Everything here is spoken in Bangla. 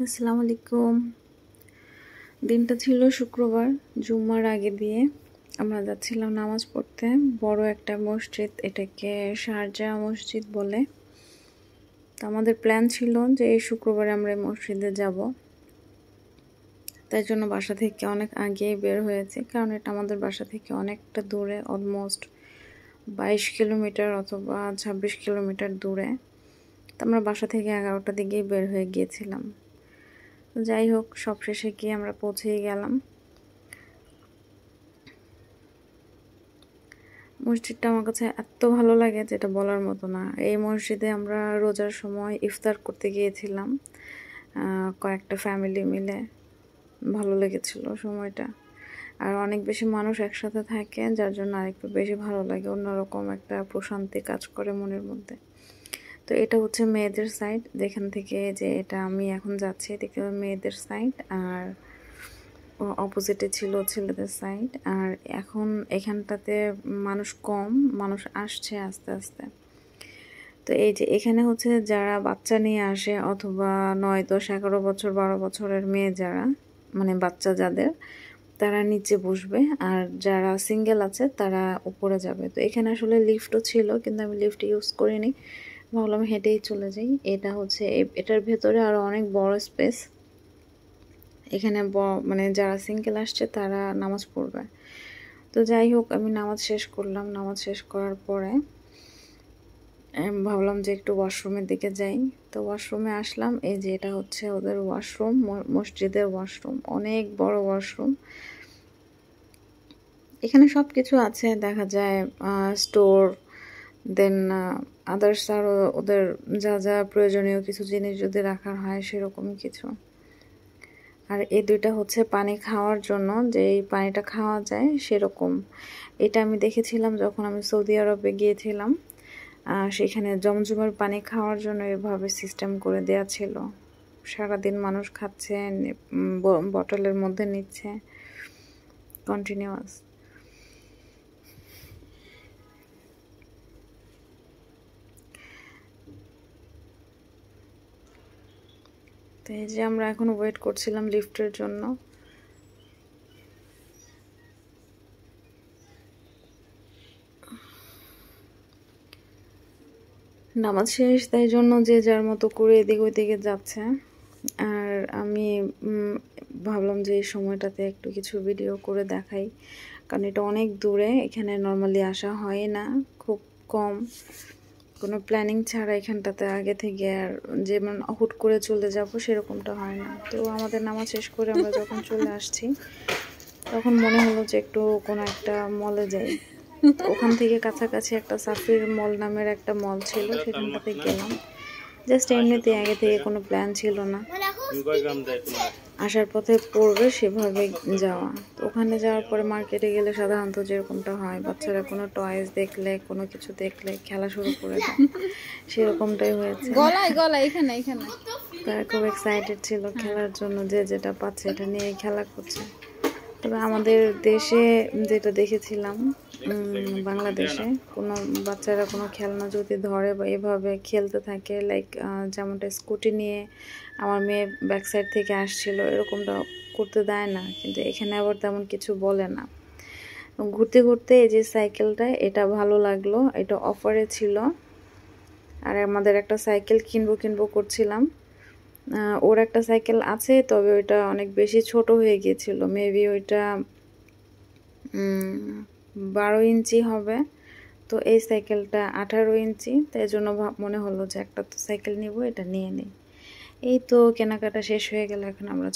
আসসালামু আলাইকুম। দিনটা ছিল শুক্রবার, জুম্মার আগে দিয়ে আমরা যাচ্ছিলাম নামাজ পড়তে। বড় একটা মসজিদ, এটাকে শারজাহ মসজিদ বলে। তো আমাদের প্ল্যান ছিল যে এই শুক্রবারে আমরা এই মসজিদে যাব। তাই জন্য বাসা থেকে অনেক আগেই বের হয়েছে, কারণ এটা আমাদের বাসা থেকে অনেকটা দূরে, অলমোস্ট 22 কিলোমিটার অথবা 26 কিলোমিটার দূরে। তো আমরা বাসা থেকে 11টার দিকেই বের হয়ে গিয়েছিলাম। যাই হোক, সবশেষে গিয়ে আমরা পৌঁছেই গেলাম। মসজিদটা আমার কাছে এত ভালো লাগে যেটা বলার মতো না। এই মসজিদে আমরা রোজার সময় ইফতার করতে গিয়েছিলাম কয়েকটা ফ্যামিলি মিলে। ভালো লেগেছিল সময়টা। আর অনেক বেশি মানুষ একসাথে থাকে, যার জন্য আরেকটু বেশি ভালো লাগে, অন্যরকম একটা প্রশান্তি কাজ করে মনের মধ্যে। তো এটা হচ্ছে মেয়েদের সাইড, যেখান থেকে যে এটা আমি এখন যাচ্ছি এদিকে মেয়েদের সাইড, আর অপোজিটে ছিল ছেলেদের সাইড। আর এখন এখানটাতে মানুষ কম, মানুষ আসছে আস্তে আস্তে। তো এই যে এখানে হচ্ছে যারা বাচ্চা নিয়ে আসে, অথবা 9, 10, 11 বছর 12 বছরের মেয়ে যারা, মানে বাচ্চা যাদের, তারা নিচে বসবে, আর যারা সিঙ্গেল আছে তারা উপরে যাবে। তো এখানে আসলে লিফটও ছিল, কিন্তু আমি লিফট ইউজ করিনি, ভাবলাম হেঁটেই চলে যাই। এটা হচ্ছে এটার ভেতরে আরো অনেক বড় স্পেস। এখানে মানে যারা সিঙ্গেল আসছে তারা নামাজ পড়বে। তো যাই হোক, আমি নামাজ শেষ করলাম। নামাজ শেষ করার পরে ভাবলাম যে একটু ওয়াশরুমের দিকে যাই। তো ওয়াশরুমে আসলাম। এই যে এটা হচ্ছে ওদের ওয়াশরুম, মসজিদের ওয়াশরুম, অনেক বড় ওয়াশরুম। এখানে সব কিছু আছে, দেখা যায় স্টোর, দেন আদার্স আরও ওদের যা যা প্রয়োজনীয় কিছু জিনিস যদি রাখার হয় সেরকম কিছু। আর এই দুইটা হচ্ছে পানি খাওয়ার জন্য, যে এই পানিটা খাওয়া যায় সেরকম। এটা আমি দেখেছিলাম যখন আমি সৌদি আরবে গিয়েছিলাম, সেখানে জমজমের পানি খাওয়ার জন্য এভাবে সিস্টেম করে দেয়া ছিল। সারাদিন মানুষ খাচ্ছে, বটলের মধ্যে নিচ্ছে কন্টিনিউয়াস। তো এই যে আমরা এখন ওয়েট করছিলাম লিফটের জন্য। নামাজ শেষ, তাই জন্য যে যার মতো করে এদিক ওইদিকে যাচ্ছে। আর আমি ভাবলাম যে এই সময়টাতে একটু কিছু ভিডিও করে দেখাই, কারণ এটা অনেক দূরে, এখানে নর্মালি আসা হয় না, খুব কম, কোনো প্ল্যানিং ছাড়া এখানটাতে আগে থেকে আর যেমন হুট করে চলে যাব সেরকমটা হয় না। তো আমাদের নামাজ শেষ করে আমরা যখন চলে আসছি, তখন মনে হলো যে একটু কোনো একটা মলে যাই। ওখান থেকে কাছাকাছি একটা সাফির মল নামের একটা মল ছিল, সেখানটাতে গেলাম। জাস্ট এমনিতে, আগে থেকে কোনো প্ল্যান ছিল না, আসার পথে পড়বে সেভাবে যাওয়া। তো ওখানে যাওয়ার পরে মার্কেটে গেলে সাধারণত যেরকমটা হয়, বাচ্চারা কোনো টয়েস দেখলে, কোনো কিছু দেখলে খেলা শুরু করে দেয়, সেরকমটাই হয়েছে। তারা খুব এক্সাইটেড ছিল খেলার জন্য, যে যেটা পাচ্ছে এটা নিয়ে খেলা করছে। তবে আমাদের দেশে যেটা দেখেছিলাম, বাংলাদেশে কোনো বাচ্চারা কোনো খেলনা যদি ধরে বা এভাবে খেলতে থাকে, লাইক যেমনটা স্কুটি নিয়ে আমার মেয়ে ব্যাক সাইড থেকে আসছিল, এরকমটা করতে দেয় না, কিন্তু এখানে আবার তেমন কিছু বলে না। ঘুরতে ঘুরতে এই যে সাইকেলটা, এটা ভালো লাগলো, এটা অফারে ছিল। আর আমাদের একটা সাইকেল কিনবো করছিলাম। ওর একটা সাইকেল আছে, তবে ওইটা অনেক বেশি ছোট হয়ে গিয়েছিল, মেবি ওইটা 12 ইঞ্চি হবে। তো এই সাইকেলটা 18 ইঞ্চি, তাই জন্য মনে হলো যে একটা তো সাইকেল নিব, এটা নিয়ে নিই। এই তো কেনাকাটা শেষ হয়ে গেল, এখন আমরা